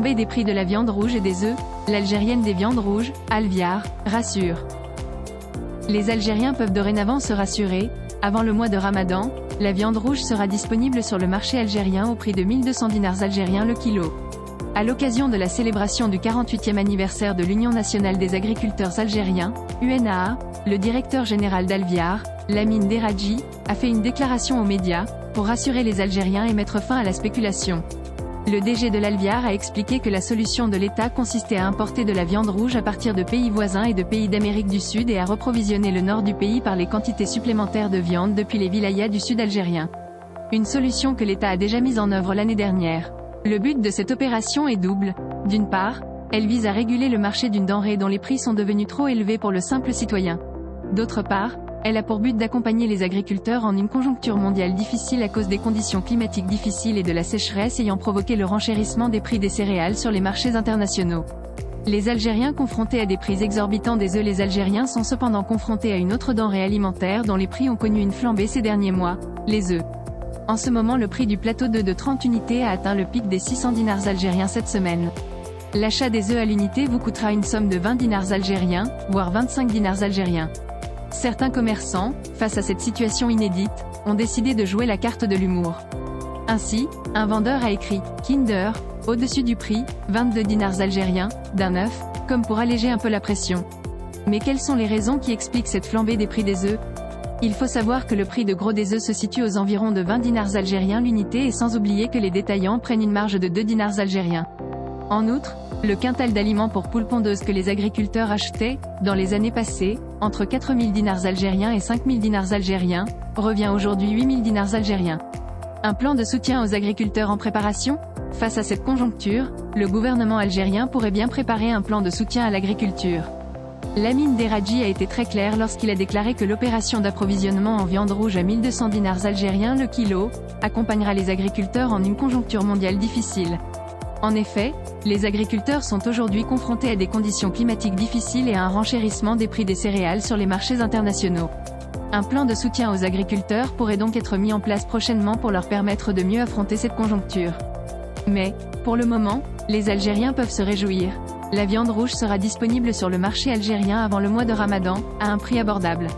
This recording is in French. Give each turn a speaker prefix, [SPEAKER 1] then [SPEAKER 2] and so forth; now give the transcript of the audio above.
[SPEAKER 1] flambée des prix de la viande rouge et des œufs, l'Algérienne des viandes rouges, Alviar, rassure. Les Algériens peuvent dorénavant se rassurer, avant le mois de Ramadan, la viande rouge sera disponible sur le marché algérien au prix de 1200 dinars algériens le kilo. À l'occasion de la célébration du 48e anniversaire de l'Union nationale des agriculteurs algériens, UNAA, le directeur général d'Alviar, Lamine Deradji, a fait une déclaration aux médias, pour rassurer les Algériens et mettre fin à la spéculation. Le DG de l'Alviar a expliqué que la solution de l'État consistait à importer de la viande rouge à partir de pays voisins et de pays d'Amérique du Sud et à reprovisionner le nord du pays par les quantités supplémentaires de viande depuis les wilayas du sud algérien. Une solution que l'État a déjà mise en œuvre l'année dernière. Le but de cette opération est double. D'une part, elle vise à réguler le marché d'une denrée dont les prix sont devenus trop élevés pour le simple citoyen. D'autre part, elle a pour but d'accompagner les agriculteurs en une conjoncture mondiale difficile à cause des conditions climatiques difficiles et de la sécheresse ayant provoqué le renchérissement des prix des céréales sur les marchés internationaux. Les Algériens confrontés à des prix exorbitants des œufs. Les Algériens sont cependant confrontés à une autre denrée alimentaire dont les prix ont connu une flambée ces derniers mois, les œufs. En ce moment, le prix du plateau d'œufs de 30 unités a atteint le pic des 600 dinars algériens cette semaine. L'achat des œufs à l'unité vous coûtera une somme de 20 dinars algériens, voire 25 dinars algériens. Certains commerçants, face à cette situation inédite, ont décidé de jouer la carte de l'humour. Ainsi, un vendeur a écrit « Kinder » au-dessus du prix, 22 dinars algériens, d'un œuf, comme pour alléger un peu la pression. Mais quelles sont les raisons qui expliquent cette flambée des prix des œufs? Il faut savoir que le prix de gros des œufs se situe aux environs de 20 dinars algériens l'unité et sans oublier que les détaillants prennent une marge de 2 dinars algériens. En outre, le quintal d'aliments pour poules pondeuses que les agriculteurs achetaient, dans les années passées, entre 4000 dinars algériens et 5000 dinars algériens, revient aujourd'hui 8000 dinars algériens. Un plan de soutien aux agriculteurs en préparation? Face à cette conjoncture, le gouvernement algérien pourrait bien préparer un plan de soutien à l'agriculture. Lamine Deradji a été très clair lorsqu'il a déclaré que l'opération d'approvisionnement en viande rouge à 1200 dinars algériens le kilo, accompagnera les agriculteurs en une conjoncture mondiale difficile. En effet, les agriculteurs sont aujourd'hui confrontés à des conditions climatiques difficiles et à un renchérissement des prix des céréales sur les marchés internationaux. Un plan de soutien aux agriculteurs pourrait donc être mis en place prochainement pour leur permettre de mieux affronter cette conjoncture. Mais, pour le moment, les Algériens peuvent se réjouir. La viande rouge sera disponible sur le marché algérien avant le mois de Ramadan, à un prix abordable.